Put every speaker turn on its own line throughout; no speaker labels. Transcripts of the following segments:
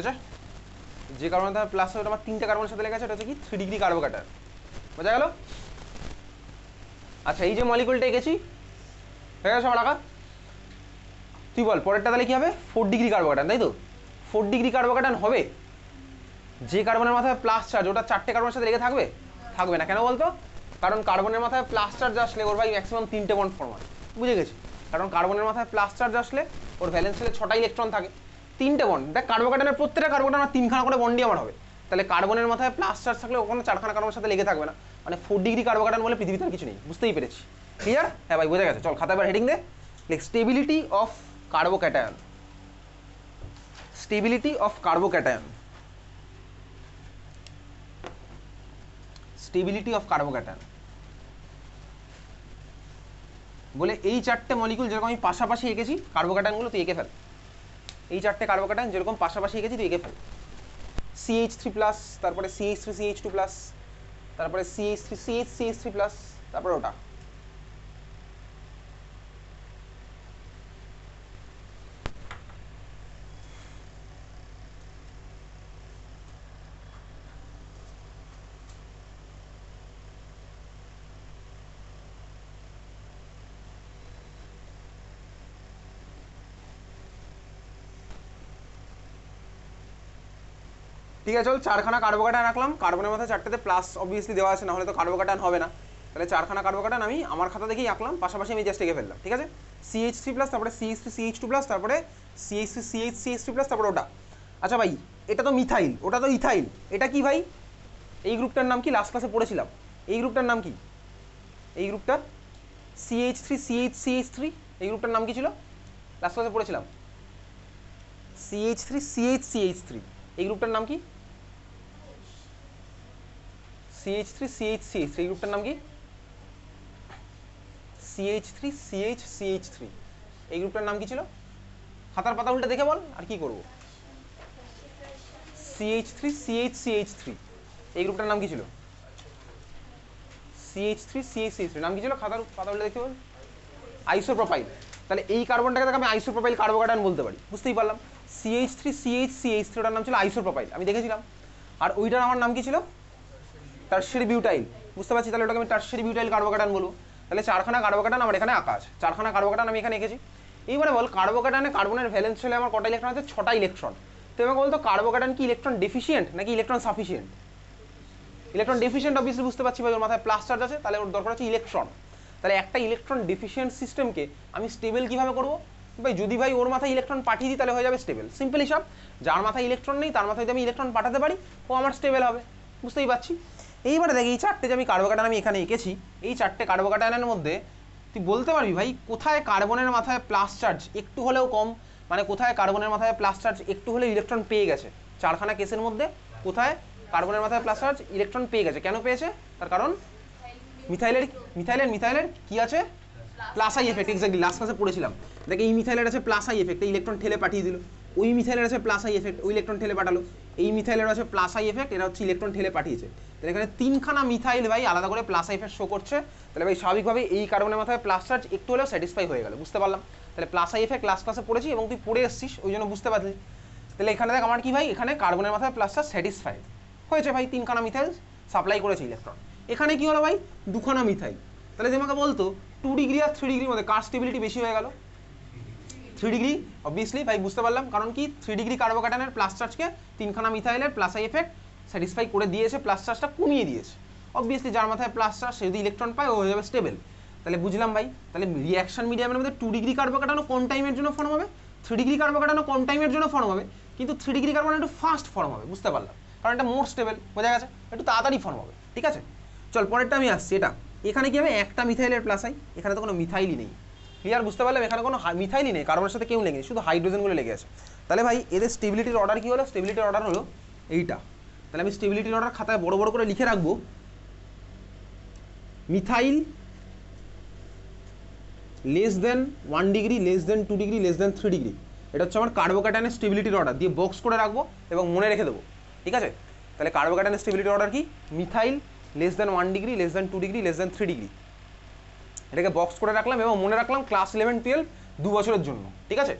আছে যে কার্বনের সাথে প্লাস ওটা আমার 3টে কার্বনের সাথে লেগে আছে, এটা হচ্ছে কি 3 ডিগ্রি কার্বোক্যাটায়ন। বোঝা গেল? আচ্ছা এই যে মলিকুলটা এঁকেছি হয়ে গেছে আমার আঁকা। তুই বল পরেরটা তাহলে কি হবে? 4 ডিগ্রি কার্বোক্যাটায়ন, তাই তো? 4 ডিগ্রি কার্বোক্যাটায়ন হবে যে কার্বনের মাথায় প্লাস চার্জ ওটা 4টে কার্বনের সাথে লেগে থাকবে? থাকবে না। কেন বলতো? কারণ কার্বনের মাথায় প্লাস চার্জ আসলে ওর ভাই ম্যাক্সিমাম 3টে বন্ড ফর্ম হয়। বুঝে গেছি? কারণ কার্বনের মাথায় প্লাস চার্জ আসলে ওর ভ্যালেন্স শেলে 6টা ইলেকট্রন থাকে, 3টে বন্ড। দেখ কার্বোক্যাটায়নের প্রত্যেকটা কার্বোক্যাটায়ন আমার 3খানা করে বন্ডই আমার হবে। তাহলে কার্বনের মাথায় প্লাস চার্জ থাকলে ওখানে 4খানা কার্বনের সাথে লেগে থাকবে না, মানে 4 ডিগ্রি কার্বোক্যাটায়ন বলে পৃথিবীতে আর কিছু নেই। বুঝতেই পেরেছি? ক্লিয়ার? হ্যাঁ ভাই বোঝা গেছে। চল খাতা এবার হেডিং দে, like stability of carbocation. Stability of carbocation, stability of carbocation বলে এই 4টে মলিকুল যেরকম আমি পাশাপাশি এঁকেছি কার্বোক্যাটায়নগুলো তুই এঁকে ফেল। এই 4টে কার্বোক্যাটায়ন যেরকম পাশাপাশি এঁকেছি তুই এঁকে ফেল। CH3+, তারপরে CH3CH2+, তারপরে CH3CH3+, তারপরে ওটা। ঠিক আছে, চল 4খানা কার্বোক্যাটায়ন রাখলাম। কার্বনের মাথায় 4টেতে প্লাস অবভিয়াসলি দেওয়া আছে, না হলে তো কার্বোক্যাটায়ন হবে না। তাহলে 4খানা কার্বোক্যাটায়ন আমি আমার খাতা দেখেই আঁকলাম, পাশাপাশি আমি জাস্ট এঁকে ফেললাম। ঠিক আছে? CH3+, তারপরে CH3CH2+, তারপরে CH3CH3+, তারপরে ওটা। আচ্ছা ভাই এটা তো মিথাইল, ওটা তো ইথাইল, এটা কি ভাই? এই গ্রুপটার নাম কি? লাস্ট ক্লাসে পড়েছিলাম। এই গ্রুপটার নাম কি? এই গ্রুপটা CH3CH3, এই গ্রুপটার নাম কি ছিল? লাস্ট ক্লাসে পড়েছিলাম CH3CH3, এই গ্রুপটার নাম কি? CH3CH3, এই গ্রুপটার নাম কি? CH3CH3, এই গ্রুপটার নাম কি ছিল? খাতার পাতা উল্টে দেখে বল, আর কি করব? CH3CH3, এই গ্রুপটার নাম কি ছিল? CH3CH3 নাম কি ছিল? খাতার পাতা উল্টে দেখে বল। আইসোপ্রোপাইল। তাহলে এই কার্বনটাকে আমি আইসোপ্রোপাইল কার্বোক্যাটায়ন বলতে পারি। বুঝতেই পারলাম। CH3CH3, ওটার নাম ছিল আইসোপ্রোপাইল, আমি দেখেছিলাম। আর ওইটার আমার নাম কি ছিল? Tertiary butyl. বুঝতে পারছি, তাহলে ওটাকে আমি টারশিয়ারি বিউটাইল কার্বোক্যাটায়ন বলবো। তাহলে 4খানা কার্বোক্যাটায়ন আমার এখানে আঁকা আছে, 4খানা কার্বোক্যাটায়ন আমি এখানে এঁকেছি। এইবারে বল কার্বোক্যাটায়নে কার্বনের ভ্যালেন্স শেলে আমার কটা ইলেকট্রন আছে? 6টা ইলেকট্রন। তো আমাকে বলতো কার্বোক্যাটায়ন কি ইলেকট্রন ডেফিসিয়েন্ট নাকি electron sufficient? Electron deficient obviously বুঝতে পারছি ভাই, ওর মাথায় প্লাস চার্জ আছে, তাহলে ওর দরকার হচ্ছে ইলেকট্রন। তাহলে একটা ইলেকট্রন ডেফিসিয়েন্ট সিস্টেমকে আমি স্টেবল কিভাবে করবো ভাই? যদি ভাই ওর মাথায় ইলেকট্রন পাঠিয়ে দিই তাহলে হয়ে যাবে স্টেবল। সিম্পল হিসাব, যার মাথায় ইলেকট্রন নেই তার মাথায় যদি আমি ইলেকট্রন পাঠাতে পারি ও আমার স্টেবল হবে। বুঝতেই পারছি? এইবারে দেখ এই 4টে যে আমি কার্বোক্যাটায়ন আমি এখানে এঁকেছি, এই 4টে কার্বোক্যাটায়নের মধ্যে তুই বলতে পারবি ভাই কোথায় কার্বনের মাথায় প্লাস চার্জ একটু হলেও কম, মানে কোথায় কার্বনের মাথায় প্লাস চার্জ একটু হলেও ইলেকট্রন পেয়ে গেছে? 4খানা কেসের মধ্যে কোথায় কার্বনের মাথায় প্লাস চার্জ ইলেকট্রন পেয়ে গেছে? কেন পেয়েছে? তার কারণ মিথাইলের মিথাইলের কি আছে? Plus I effect. Exactly last ক্লাসে পড়েছিলাম। দেখ এই মিথাইলের আছে প্লাস আই এফেক্ট, এই ইলেকট্রন ঠেলে পাঠিয়ে দিল। ওই মিথাইলের আছে প্লাস আই এফেক্ট, ওই ইলেকট্রন ঠেলে পাঠালো। এই মিথাইলের আছে প্লাস আই এফেক্ট, এরা হচ্ছে ইলেকট্রন ঠেলে পাঠিয়েছে। তাহলে এখানে 3খানা মিথাইল ভাই আলাদা করে প্লাস আই এফেক্ট শো করছে। তাহলে ভাই স্বাভাবিকভাবে এই কার্বনের মাথায় প্লাস চার্জ একটু হলেও স্যাটিসফাই হয়ে গেল। বুঝতে পারলাম? তাহলে প্লাস আই এফেক্ট লাস্ট ক্লাসে পড়েছি এবং তুই পড়ে এসছিস, ওই জন্য বুঝতে পারলি। তাহলে এখানে দেখ আমার কি ভাই, এখানে কার্বনের মাথায় প্লাস চার্জ স্যাটিসফাইড হয়েছে ভাই, 3খানা মিথাইল সাপ্লাই করেছে ইলেকট্রন। এখানে কি হলো ভাই? 2খানা মিথাইল। তাহলে তোমাকে বলতো 2 ডিগ্রি আর 3 ডিগ্রির মধ্যে কার স্টেবিলিটি বেশি হয়ে গেল? 3 ডিগ্রি অবভিয়াসলি ভাই, বুঝতে পারলাম। কারণ কি 3 ডিগ্রি কার্বোক্যাটায়নের প্লাস চার্জকে 3খানা মিথাইলের প্লাস আই এফেক্ট স্যাটিসফাই করে দিয়েছে, প্লাস চার্জটা কমিয়ে দিয়েছে। অবভিয়াসলি যার মাথায় প্লাস চার্জ সে যদি ইলেকট্রন পায় ও হয়ে যাবে স্টেবল। তাহলে বুঝলাম ভাই, তাহলে রিঅ্যাকশন মিডিয়ামের মধ্যে 2 ডিগ্রি কার্বোক্যাটায়নও কোন টাইমের জন্য ফর্ম হবে? 3 ডিগ্রি কার্বোক্যাটায়নও কোন টাইমের জন্য ফর্ম হবে, কিন্তু 3 ডিগ্রি কার্বন একটু ফাস্ট ফর্ম হবে। বুঝতে পারলাম? কারণ এটা মোর স্টেবল, বোঝা গেছে? একটু তাড়াতাড়ি ফর্ম হবে। ঠিক আছে, চল পরেরটা আমি আসছি। এটা এখানে কি হবে? একটা মিথাইলের প্লাস আই, এখানে তো কোনো মিথাইলই নেই। ক্লিয়ার? বুঝতে পারলাম? এখানে কোনো মিথাইলই নেই, কার্বনের সাথে কেউ লেগে, শুধু হাইড্রোজেনগুলো লেগে আছে। তাহলে ভাই এদের স্টেবিলিটির অর্ডার কি হলো? স্টেবিলিটির অর্ডার হলো এইটা। তাহলে আমি স্টেবিলিটির অর্ডার খাতায় বড় বড় করে লিখে রাখবো, methyl less than 1 degree, less than 2 degree, less than 3 degree. এটা হচ্ছে আমার কার্বোক্যাটায়নের স্টেবিলিটির অর্ডার, দিয়ে বক্স করে রাখবো এবং মনে রেখে দেবো। ঠিক আছে? তাহলে কার্বোক্যাটায়নের স্টেবিলিটির অর্ডার কি? Methyl less than 1 degree, less than 2 degree, less than 3 degree. এটাকে বক্স করে রাখলাম এবং মনে রাখলাম ক্লাস 11 12 2 বছরের জন্য। ঠিক আছে?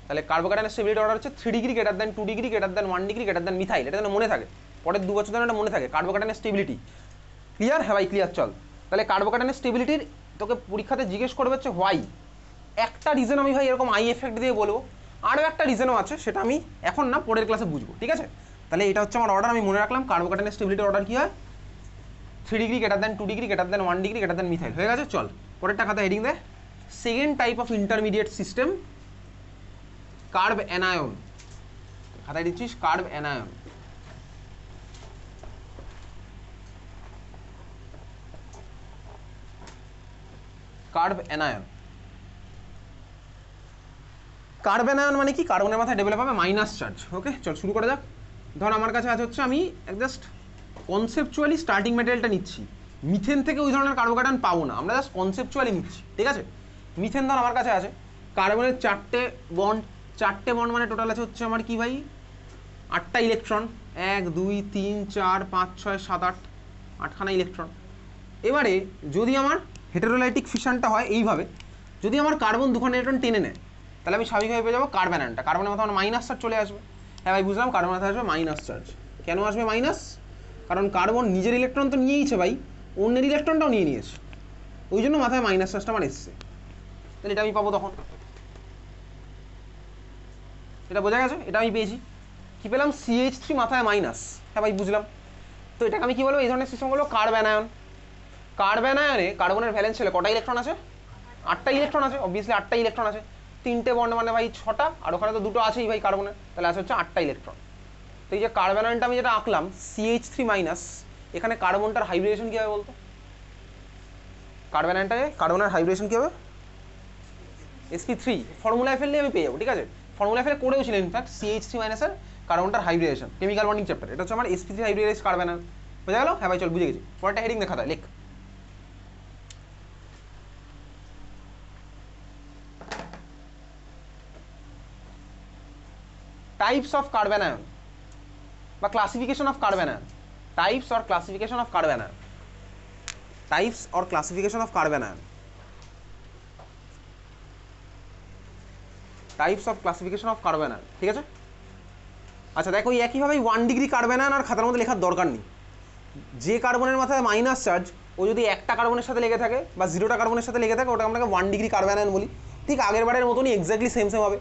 তাহলে কার্বোক্যাটায়নের স্টেবিলিটি অর্ডার হচ্ছে 3 degree greater than 2 degree greater than 1 degree greater than methyl. এটা যেন মনে থাকে, পরের 2 বছর ধরে এটা মনে থাকে কার্বোক্যাটায়নের স্টেবিলিটি। ক্লিয়ার? হ্যাঁ ভাই ক্লিয়ার। চল তাহলে কার্বোক্যাটায়নের স্টেবিলিটির তোকে পরীক্ষাতে জিজ্ঞেস করবে হচ্ছে হোয়াই। একটা রিজন আমি ভাই এরকম আই এফেক্ট দিয়ে বলবো, আরও একটা রিজনও আছে, সেটা আমি এখন না পরের ক্লাসে বুঝবো, ঠিক আছে? তাহলে এটা হচ্ছে আমার অর্ডার, আমি মনে রাখলাম কার্বোক্যাটায়নের স্টেবিলিটির অর্ডার কী হয়, 3 degree greater than 2 degree greater than 1 degree greater than methyl. হয়ে গেছে? চল পরেরটা খাতা হেডিং দে, second type of intermediate system carbanion. খাতায় দিচ্ছিস carbanion. Carbanion, carbanion মানে কি? কার্বনের মাথায় ডেভেলপ হবে মাইনাস চার্জ। ওকে চল শুরু করা যাক। ধর আমার কাছে আছে হচ্ছে, আমি জাস্ট কনসেপচুয়ালি স্টার্টিং ম্যাটেরিয়ালটা নিচ্ছি, মিথেন থেকে ওই ধরনের কার্বোক্যাটায়ন পাবো না, আমরা জাস্ট কনসেপচুয়ালি নিচ্ছি, ঠিক আছে? মিথেন ধর আমার কাছে আছে, কার্বনের 4টে বন্ড, 4টে বন্ড মানে টোটাল আছে হচ্ছে আমার কি ভাই 8টা ইলেকট্রন, 1 2 3 4 5 6 7 8, 8খানা ইলেকট্রন। এবারে যদি আমার হেটেরোলাইটিক ফিশনটা হয় এইভাবে, যদি আমার কার্বন 2খানা ইলেকট্রন টেনে নেয়, তাহলে আমি স্বাভাবিকভাবে পেয়ে যাবো কার্বন অ্যানটা। কার্বনের মাথায় আমার মাইনাস চার্জ চলে আসবে। হ্যাঁ ভাই বুঝলাম, কার্বনের মাথায় আসবে মাইনাস চার্জ। কেন আসবে মাইনাস? কারণ কার্বন নিজের ইলেকট্রন তো নিয়েইছে ভাই, অন্যের ইলেকট্রনটাও নিয়ে নিয়েছে, ওই জন্য মাথায় মাইনাস চার্জটা আমার এসছে। তাহলে এটা আমি পাবো তখন, এটা বোঝা গেছে? এটা আমি পেয়েছি। কি পেলাম? CH3 মাথায় মাইনাস। হ্যাঁ ভাই বুঝলাম। তো এটাকে আমি কি বলবো? এই ধরনের সিস্টেমগুলো কার্ব অ্যানায়ন। কার্ব অ্যানায়নে কার্বনের ভ্যালেন্স ছেলে কটা ইলেকট্রন আছে? 8টা ইলেকট্রন আছে, অবভিয়াসলি 8টা ইলেকট্রন আছে। 3টে বন্ড মানে ভাই 6টা, আর ওখানে তো 2টো আছেই ভাই কার্বনের, তাহলে আছে হচ্ছে 8টা ইলেকট্রন। তো এই যে কার্ব অ্যানায়নটা আমি যেটা আঁকলাম CH3 মাইনাস, এখানে কার্বনটার হাইব্রিডেশন কী হবে বলতো? কার্ব অ্যানায়নটায় কার্বনের হাইব্রিডেশন কী হবে? sp3 ফর্মুলায় ফেললে আমি পেয়ে যাবো, ঠিক আছে? ফর্মুলায় ফেলে করেও ছিলেন ইনফ্যাক্ট, CH3 মাইনাসের কার্বনটার হাইব্রিডেশন, কেমিক্যাল বন্ডিং চ্যাপ্টার। এটা হচ্ছে আমার sp3 হাইব্রিডাইজ কার্ব অ্যানায়ন। বোঝা গেল? হ্যাঁ ভাই চল বুঝে গেছি। পরেরটা হেডিং দেখা দেয়, লেখ টাইপস অফ কার্ব অ্যানায়ন বা classification of carb anion. Types or classification of carb anion. Types or classification of carb anion. Types of classification of carbanion, ঠিক আছে? আচ্ছা দেখো, এই একইভাবে 1 ডিগ্রি কার্ব অ্যানায়ন আর খাতার মধ্যে লেখার দরকার নেই। যে কার্বনের মাথায় মাইনাস চার্জ, ও যদি একটা কার্বনের সাথে লেগে থাকে বা 0টা কার্বনের সাথে লেগে থাকে, ওটা আমরা 1 ডিগ্রি কার্ব অ্যানায়ন বলি। ঠিক আগের বারের মতনই এক্স্যাক্টলি সেম হবে।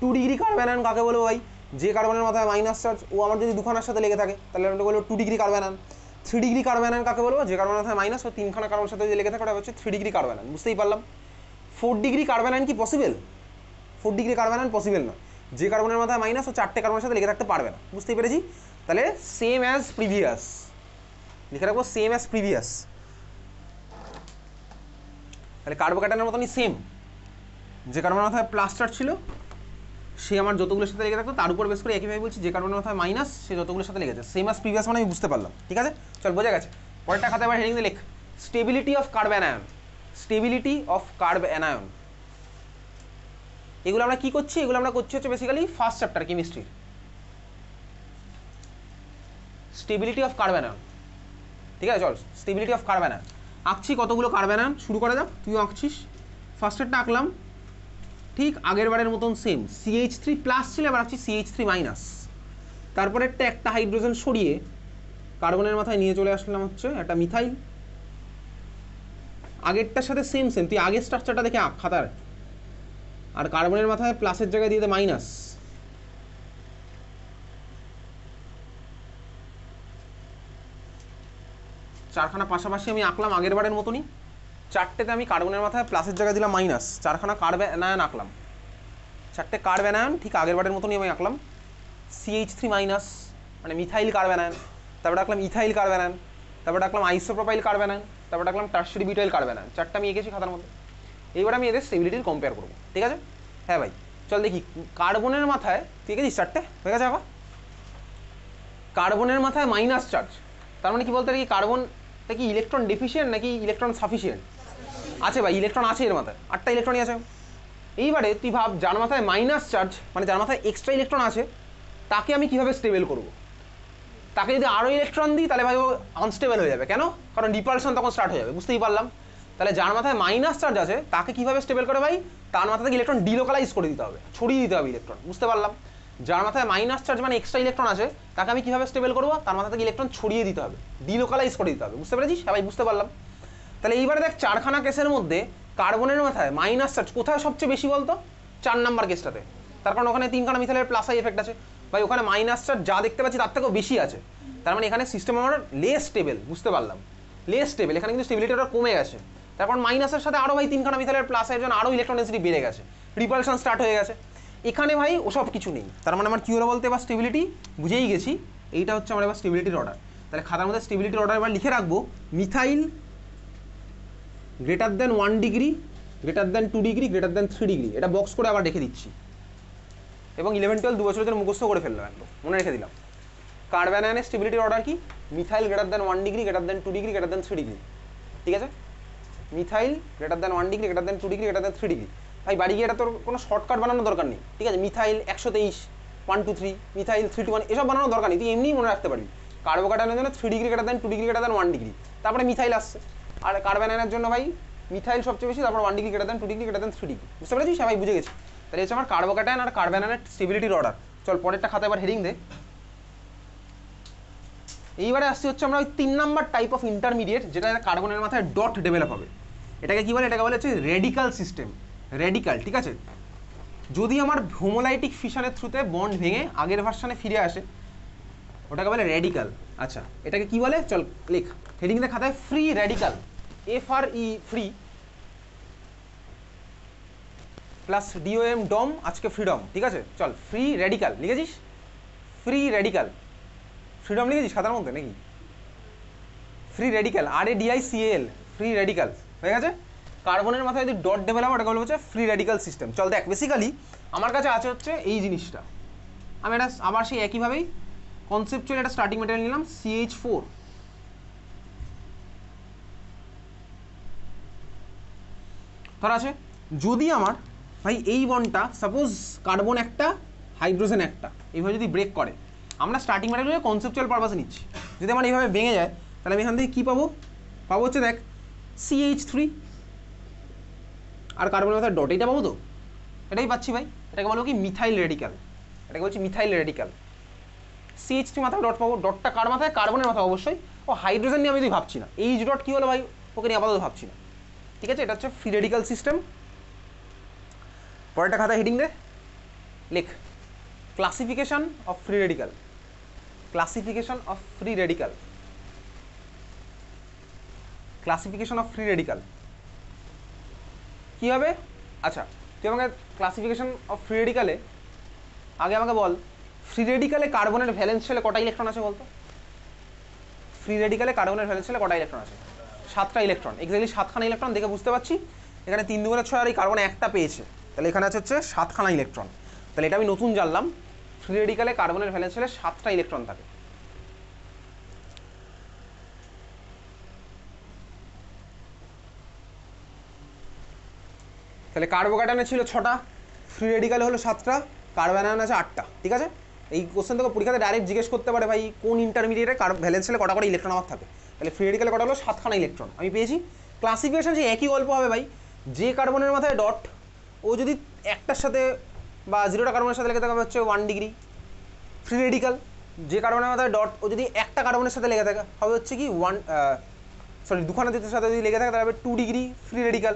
2 ডিগ্রি কার্ব অ্যানায়ন কাকে বলবো ভাই? যে কার্বনের মাথায় মাইনাস চার্জ, ও আমার যদি 2খানার সাথে লেগে থাকে, তাহলে আমরা বলবো 2 degree carb anion. 3 degree carb anion কাকে বলবো? যে কার্বনের মাথায় মাইনাস, ও 3খানা কার্বনের সাথে যদি লেগে থাকে, ওটা হচ্ছে 3 ডিগ্রি কার্ব অ্যানায়ন। বুঝতেই পারলাম। 4 ডিগ্রি কার্ব অ্যানায়ন কি possible? 4 degree carb anion possible না। যে কার্বনের মাথায় মাইনাস, ও 4টে কার্বনের সাথে লেগে থাকতে পারবে না। বুঝতেই পেরেছি? তাহলে সেম অ্যাজ প্রিভিয়াস লিখে রাখবো, সেম অ্যাজ প্রিভিয়াস। তাহলে কার্বোক্যাটায়নের মতনই সেম, যে কার্বনের মাথায় প্লাস চার্জ ছিল সে আমার যতগুলোর সাথে লেগে থাকতো তার উপর বেস করে একইভাবে বলছি, যে কার্বনের মাথায় মাইনাস সে যতগুলোর সাথে লেগেছে। সেম অ্যাজ প্রিভিয়াস মানে আমি বুঝতে পারলাম, ঠিক আছে? চল বোঝা গেছে। পরেরটা খাতায় আবার হেডিং দিয়ে লেখ, stability of carbanion. Stability of carbanion. এগুলো আমরা কি করছি? এগুলো আমরা করছি হচ্ছে বেসিক্যালি ফার্স্ট চ্যাপ্টার কেমিস্ট্রির, স্টেবিলিটি অফ কার্ব অ্যানায়ন। ঠিক আছে চল, স্টেবিলিটি অফ কার্ব অ্যানায়ন আঁকছি। কতগুলো কার্ব অ্যানায়ন শুরু করা যাক। তুইও আঁকছিস। ফার্স্টেরটা আঁকলাম ঠিক আগের বারের মতন সেম, CH3 প্লাস ছিল, এবার আঁকছি CH3 মাইনাস। তারপরে একটা হাইড্রোজেন সরিয়ে কার্বনের মাথায় নিয়ে চলে আসলাম হচ্ছে একটা মিথাইল। আগেরটার সাথে সেম সেম, তুই আগের স্ট্রাকচারটা দেখে আঁক খাতার। আর কার্বনের মাথায় প্লাসের জায়গায় দিয়ে দে মাইনাস। চারখানা পাশাপাশি আমি আঁকলাম আগের বারের মতনই। 4টেতে আমি কার্বনের মাথায় প্লাসের জায়গায় দিলাম মাইনাস, 4খানা কার্ব অ্যানায়ন আঁকলাম। 4টে কার্ব অ্যানায়ন ঠিক আগের বারের মতনই আমি আঁকলাম। CH3 মাইনাস মানে মিথাইল কার্ব অ্যানায়ন, তারপরে আঁকলাম ইথাইল কার্ব অ্যানায়ন, তারপরে আঁকলাম আইসোপ্রোপাইল কার্ব অ্যানায়ন, তারপরে আঁকলাম টারশিয়ারি বিউটাইল কার্ব অ্যানায়ন। 4টা আমি এঁকেছি খাতার মধ্যে। এইবার আমি এদের স্টেবিলিটির কম্পেয়ার করবো, ঠিক আছে? হ্যাঁ ভাই চল দেখি। কার্বনের মাথায় ঠিক আছে 4টে হয়ে গেছে। আবার কার্বনের মাথায় মাইনাস চার্জ, তার মানে কি বলতে পারি? কার্বনটা কি ইলেকট্রন ডেফিসিয়েন্ট নাকি ইলেকট্রন সাফিসিয়েন্ট? আছে ভাই, ইলেকট্রন আছে এর মাথায়, 8টা ইলেকট্রনই আছে। এইবারে তুই ভাব, যার মাথায় মাইনাস চার্জ মানে যার মাথায় এক্সট্রা ইলেকট্রন আছে, তাকে আমি কিভাবে স্টেবল করব? তাকে যদি আরও ইলেকট্রন দিই তাহলে ভাই ও আনস্টেবল হয়ে যাবে। কেন? কারণ রিপালশন তখন স্টার্ট হয়ে যাবে। বুঝতেই পারলাম। তাহলে যার মাথায় মাইনাস চার্জ আছে তাকে কিভাবে স্টেবল করে ভাই, তার মাথা থেকে ইলেকট্রন ডিলোকালাইজ করে দিতে হবে, ছড়িয়ে দিতে হবে ইলেকট্রন, বুঝতে পারলাম। যার মাথায় মাইনাস চার্জ মানে এক্সট্রা ইলেকট্রন আছে তাকে আমি কিভাবে স্টেবল করবো, তার মাথা থেকে ইলেকট্রন ছড়িয়ে দিতে হবে, ডিলোকালাইজ করে দিতে হবে, বুঝতে পেরেছিস সবাই, বুঝতে পারলাম। তাহলে এইবারে দেখ চারখানা কেসের মধ্যে কার্বনের মাথায় মাইনাস চার্জ কোথায় সবচেয়ে বেশি বলতো, 4 নাম্বার কেসটাতে, তার কারণ ওখানে 3খানা মিথাইলের প্লাস আই এফেক্ট আছে ভাই, ওখানে মাইনাস চার্জ যা দেখতে পাচ্ছি তার থেকেও বেশি আছে, তার মানে এখানে সিস্টেম আমার লেস স্টেবল, বুঝতে পারলাম, লেস স্টেবল, এখানে কিন্তু স্টেবিলিটিটা কমে গেছে, তার কারণ মাইনাসের সাথে আরও ভাই 3খানা মিথাইলের প্লাস আইয়ের জন্য আরও ইলেকট্রন ডেন্সিটি বেড়ে গেছে, রিপালশন স্টার্ট হয়ে গেছে। এখানে ভাই ওসব কিছু নেই, তার মানে আমার কি হলো বলতে এবার স্টেবিলিটি বুঝেই গেছি, এইটা হচ্ছে আমার এবার স্টেবিলিটির অর্ডার। তাহলে খাতার মধ্যে স্টেবিলিটির অর্ডার এবার লিখে রাখবো, methyl greater than 1 degree, greater than 2 degree, greater দেন 3 ডিগ্রি, এটা বক্স করে আবার রেখে দিচ্ছি, এবং 11-12 2 বছরের জন্য মুখস্থ করে ফেললাম, একদম মনে রেখে দিলাম। কার্বন আয়নের স্টেবিলিটির অর্ডার কি, methyl greater than 1 degree, greater than 2 degree, greater দেন 3 ডিগ্রি, ঠিক আছে, methyl greater than 1 degree, greater than 2 degree, greater দেন 3 ডিগ্রি। ভাই বাড়ি গিয়ে এটা তোর কোনো শর্টকাট বানানোর দরকার নেই, ঠিক আছে, মিথাইল 123 1 2 3, মিথাইল 3 2 1 এসব বানানোর দরকার নেই, তুই এমনিই মনে রাখতে পারবি। কার্বোকাটায়নের জন্য 3 degree greater than 2 degree greater than 1 degree, তারপরে মিথাইল আসছে, আর কার্বন আয়নের জন্য ভাই মিথাইল সবচেয়ে বেশি, তারপর 1 degree greater than 2 degree greater দেন 3 ডিগ্রি, বুঝতে পেরেছিস সবাই, বুঝে গেছি। তাহলে হচ্ছে আমার কার্বোকাটায়ন আর কার্বন আয়নের স্টেবিলিটির অর্ডার। চল পরেরটা খাতা এবার হেডিং দে। এইবারে আসছে হচ্ছে আমরা ওই 3 নাম্বার টাইপ অফ ইন্টারমিডিয়েট, যেটা কার্বনের মাথায় ডট ডেভেলপ হবে, এটাকে কি বলে, এটাকে বলে হচ্ছে রেডিকাল সিস্টেম, রেডিকাল, ঠিক আছে। যদি আমার হোমোলাইটিক ফিশনের থ্রুতে বন্ড ভেঙে আগের ভার্সনে ফিরে আসে ওটাকে বলে রেডিকাল। আচ্ছা এটাকে কি বলে, চল লিখ হেডিং দে খাতায়, free radical, FRE free plus DOM dom, আজকে ফ্রিডম, ঠিক আছে, চল ফ্রি রেডিকাল লিখেছিস, ফ্রি রেডিকাল, ফ্রিডম লিখেছিস খাতার মধ্যে নাকি, free radical, RADICAL, free radical হয়ে গেছে। কার্বনের মাথায় যদি ডট ডেভেলপ ওটাকে বলা হচ্ছে ফ্রি রেডিকাল সিস্টেম। চল দেখ বেসিক্যালি আমার কাছে আছে হচ্ছে এই জিনিসটা, আমি এটা আবার সেই একইভাবেই কনসেপচুয়াল একটা স্টার্টিং ম্যাটেরিয়াল নিলাম CH4, ধর আছে, যদি আমার ভাই এই বন্ডটা সাপোজ কার্বন একটা হাইড্রোজেন একটা এইভাবে যদি ব্রেক করে, আমরা স্টার্টিং ম্যাটেরিয়াল কনসেপচুয়াল পারপাসে নিচ্ছি, যদি আমার এইভাবে ভেঙে যায় তাহলে আমি এখান থেকে কী পাবো, পাবো হচ্ছে দেখ CH3 আর কার্বনের মাথায় ডট, এইটা পাবো তো, এটাই পাচ্ছি ভাই, এটাকে বলবো কি মিথাইল রেডিকাল, এটাকে বলছি মিথাইল রেডিকাল। CH3 মাথায় ডট পাবো, ডটটা কার মাথায়, কার্বনের মাথায় অবশ্যই, ও হাইড্রোজেন নিয়ে আমি যদি ভাবছি না, এইচ ডট কী হলো ভাই, ওকে নিয়ে আপাতত ভাবছি না, ঠিক আছে, এটা হচ্ছে ফ্রি রেডিকাল সিস্টেম। পরেরটা খাতায় হেডিং দে, লেখ classification of free radical, classification of free radical, classification of free radical কী হবে। আচ্ছা তুই আমাকে ক্লাসিফিকেশন অফ ফ্রি রেডিকালে আগে আমাকে বল, ফ্রি রেডিকালে কার্বনের ভ্যালেন্স শেলে কটা ইলেকট্রন আছে বলতো, ফ্রি রেডিকালে কার্বনের ভ্যালেন্স শেলে কটা ইলেকট্রন আছে, 7টা ইলেকট্রন, এক্স্যাক্টলি 7খানা ইলেকট্রন, দেখে বুঝতে পারছি এখানে 3 2 6 আর এই কার্বন একটা পেয়েছে, তাহলে এখানে আছে হচ্ছে 7খানা ইলেকট্রন, তাহলে এটা আমি নতুন জানলাম, ফ্রি রেডিকালে কার্বনের ভ্যালেন্স শেলে 7টা ইলেকট্রন থাকে। তাহলে কার্বোকাটায়নে ছিল 6টা, ফ্রি রেডিকালে হলো 7টা, কার্বন আয়ন আছে 8টা, ঠিক আছে। এই কোশ্চেন থেকে পরীক্ষাতে ডাইরেক্ট জিজ্ঞেস করতে পারে ভাই কোন ইন্টারমিডিয়েটে ভ্যালেন্স শেলে কটা করে ইলেকট্রন আমার থাকে, তাহলে ফ্রি রেডিকালে কটা হলো 7খানা ইলেকট্রন আমি পেয়েছি। ক্লাসিফিকেশন সেই একই গল্প হবে ভাই, যে কার্বনের মাথায় ডট ও যদি একটার সাথে বা 0টা কার্বনের সাথে লেগে থাকে হচ্ছে 1 ডিগ্রি ফ্রি রেডিকাল, যে কার্বনের মাথায় ডট ও যদি একটা কার্বনের সাথে লেগে থাকে হবে হচ্ছে কি 2খানা জোটের সাথে যদি লেগে থাকে তাহলে হবে 2 ডিগ্রি ফ্রি রেডিকাল,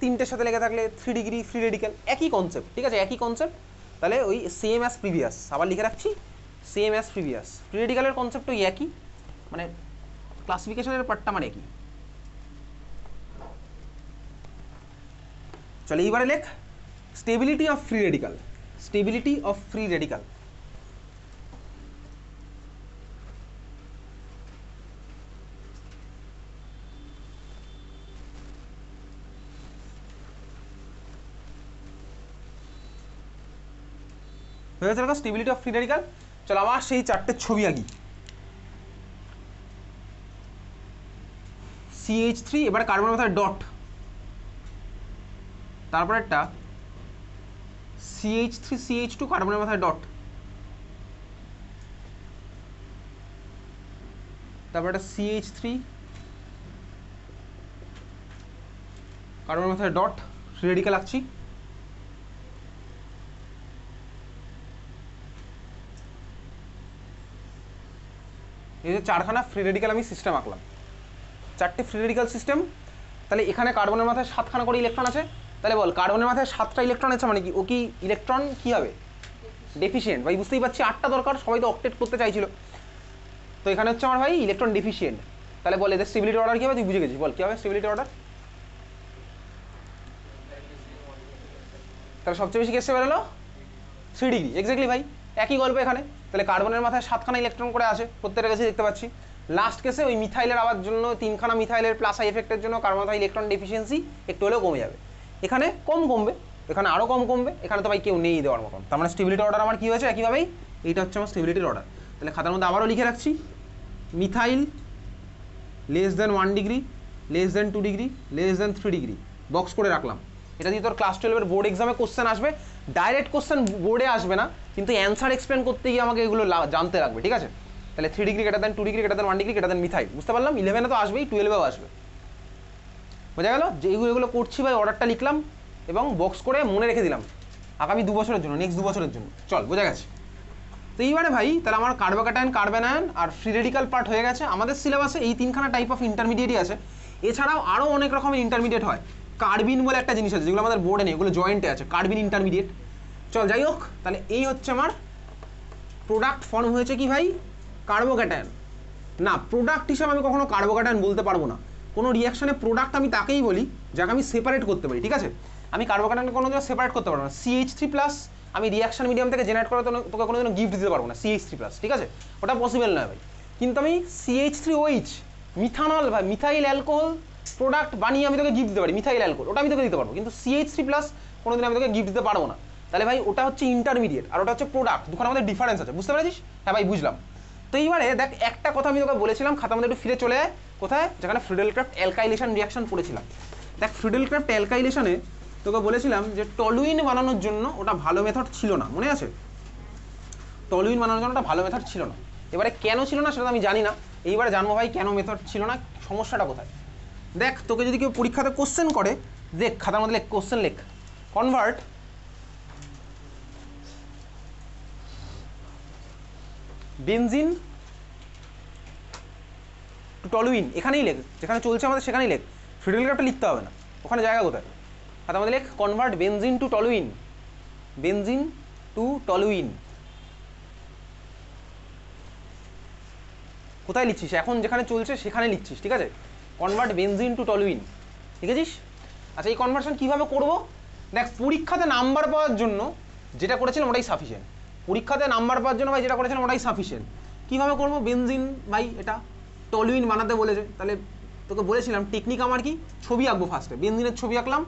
3টের সাথে লেগে থাকলে 3 ডিগ্রি ফ্রি রেডিকাল, একই কনসেপ্ট, ঠিক আছে, একই কনসেপ্ট। তাহলে ওই সেম অ্যাজ প্রিভিয়াস, আবার লিখে রাখছি সেম অ্যাজ প্রিভিয়াস, ফ্রি রেডিকালের কনসেপ্ট ওই একই, মানে ক্লাসিফিকেশনের পার্টটা মানে একই। চলে এইবারে লেখ stability of free radical, stability of free radical, হয়ে গেছে দেখো স্টেবিলিটি অফ ফ্রি রেডিকাল। চলো আবার সেই 4টে ছবি আঁকি, CH3 এবার কার্বনের মাথায় ডট, তারপর একটা CH3 CH2 কার্বনের মাথায় ডট, তারপর একটা CH3 কার্বনের মাথায় ডট, ফ্রি রেডিক্যাল আঁকছি। এই যে চারখানা ফ্রি রেডিক্যাল আমি সিস্টেম আঁকলাম, চারটে ফ্রি রেডিক্যাল সিস্টেম। তাহলে এখানে কার্বনের মাথায় 7খানা করে ইলেকট্রন আছে। তাহলে বল কার্বনের মাথায় 7টা ইলেকট্রন আছে মানে কি ও কি ইলেকট্রন কি হবে? ডেফিসিয়েন্ট। ভাই বুঝতেই পারছি 8টা দরকার, সবাই তো অক্টেট করতে চাইছিল। তো এখানে হচ্ছে আমার ভাই ইলেকট্রন ডেফিসিয়েন্ট। তাহলে বল এদের স্টেবিলিটি অর্ডার কী হবে? তুই বুঝে গেছিস, বল কী হবে স্টেবিলিটি অর্ডার? তাহলে সবচেয়ে বেশি কেসে বেরোলো 3 ডিগ্রি। এক্স্যাক্টলি ভাই, একই গল্প এখানে। তাহলে কার্বনের মাথায় 7খানা ইলেকট্রন করে আছে, প্রত্যেকটা কেসে দেখতে পাচ্ছি। লাস্ট কেসে ওই মিথাইলের আবার জন্য 3খানা মিথাইলের প্লাস আই এফেক্টের জন্য কার্বন মাথায় ইলেকট্রন ডেফিসিয়েন্সি একটু হলেও কমে যাবে। এখানে কম কমবে, এখানে আরও কম কমবে, এখানে তো ভাই কেউ নেই দেওয়ার মতন। তার মানে স্টেবিলিটি অর্ডার আমার কী হয়েছে? একইভাবেই এইটা হচ্ছে আমার স্টেবিলিটির অর্ডার। তাহলে খাতার মধ্যে আবারও লিখে রাখছি, methyl less than 1 degree, less than 2 degree, less than 3 degree, box করে রাখলাম। এটা দিয়ে তোর ক্লাস 12-এর বোর্ড এক্সামে কোশ্চেন আসবে। ডাইরেক্ট কোশ্চেন বোর্ডে আসবে না, কিন্তু অ্যান্সার এক্সপ্লেন করতে গিয়ে আমাকে এগুলো জানতে লাগবে, ঠিক আছে? তাহলে 3 degree greater than 2 degree greater than 1 degree greater than methyl, বুঝতে পারলাম। 11-এ তো আসবেই, 12-এও আসবে, বোঝা গেল? যে এগুলো করছি ভাই, অর্ডারটা লিখলাম এবং বক্স করে মনে রেখে দিলাম আগামী 2 বছরের জন্য, নেক্সট 2 বছরের জন্য। চল, বোঝা গেছে? তো এইবারে ভাই তাহলে আমার কার্বোক্যাটায়ন, কার্বন আয়ন আর ফ্রি রেডিক্যাল পার্ট হয়ে গেছে। আমাদের সিলেবাসে এই 3খানা টাইপ অফ ইন্টারমিডিয়েটই আছে, এছাড়াও আরও অনেক রকমের ইন্টারমিডিয়েট হয়। কার্বিন বলে একটা জিনিস আছে যেগুলো আমাদের বোর্ডে নেই, ওগুলো জয়েন্টে আছে, কার্বিন ইন্টারমিডিয়েট। চল যাই হোক, তাহলে এই হচ্ছে আমার প্রোডাক্ট ফর্ম হয়েছে কি ভাই? কার্বোক্যাটায়ন। না, প্রোডাক্ট হিসাবে আমি কখনো কার্বোক্যাটায়ন বলতে পারবো না। কোনো রিয়াকশনে প্রোডাক্ট আমি তাকেই বলি যাকে আমি সেপারেট করতে পারি, ঠিক আছে? আমি কার্বোক্যাটায়নকে কোনো দিন সেপারেট করতে পারবো না। CH3+ আমি রিয়াকশন মিডিয়াম থেকে জেনারেট করে তোকে কোনোদিনও গিফট দিতে পারবো না, CH3+, ঠিক আছে? ওটা পসিবল নয় ভাই। কিন্তু আমি CH3OH মিথানল ভাই, মিথাইল অ্যালকোহল প্রোডাক্ট বানিয়ে আমি তোকে গিফট দিতে পারি, মিথাইল অ্যালকোহল, ওটা আমি তোকে দিতে পারবো। কিন্তু CH3+ কোনোদিন আমি তোকে গিফট দিতে পারবো না। তাহলে ভাই ওটা হচ্ছে ইন্টারমিডিয়েট আর ওটা হচ্ছে প্রোডাক্ট, দুখানে আমাদের ডিফারেন্স আছে, বুঝতে পেরেছিস? হ্যাঁ ভাই, বুঝলাম। তো এইবারে দেখ, একটা কথা আমি তোকে বলেছিলাম, খাতার মধ্যে একটু ফিরে চলে যায়, কোথায়? যেখানে ফ্রিডেলক্রাফট অ্যালকাইলেশন রিয়াকশন পড়েছিলাম। দেখ, ফ্রিডেলক্রাফট অ্যালকাইলেশনে তোকে বলেছিলাম যে টলুইন বানানোর জন্য ওটা ভালো মেথড ছিল না, মনে আছে? টলুইন বানানোর জন্য ওটা ভালো মেথড ছিল না। এবারে কেন ছিল না সেটা তো আমি জানি না, এইবারে জানবো ভাই কেন মেথড ছিল না, সমস্যাটা কোথায়। দেখ, তোকে যদি কেউ পরীক্ষাতে কোশ্চেন করে, দেখ খাতার মধ্যে লেখ, কোশ্চেন লেখ, কনভার্ট বেনজিন টু টলুইন, এখানেই লেখ, যেখানে চলছে আমাদের সেখানেই লেখ, ফ্রিডেলক্রাফটে লিখতে হবে না, ওখানে জায়গা কোথায়? খাতার মধ্যে লেখ convert benzene to toluene, benzene to toluene. কোথায় লিখছিস? এখন যেখানে চলছে সেখানে লিখছিস, ঠিক আছে? কনভার্ট বেনজিন টু টলুইন, ঠিক আছে? আচ্ছা, এই কনভার্সন কীভাবে করবো? দেখ, পরীক্ষাতে নাম্বার পাওয়ার জন্য যেটা করেছিলাম ওটাই সাফিসিয়েন্ট। পরীক্ষাতে নাম্বার পাওয়ার জন্য ভাই যেটা করেছিলাম ওটাই সাফিসিয়েন্ট। কীভাবে করবো? বেনজিন ভাই এটা টলুইন বানাতে বলেছে, তাহলে তোকে বলেছিলাম টেকনিক আমার কি, ছবি আঁকবো ফার্স্টে, বেনজিনের ছবি আঁকলাম,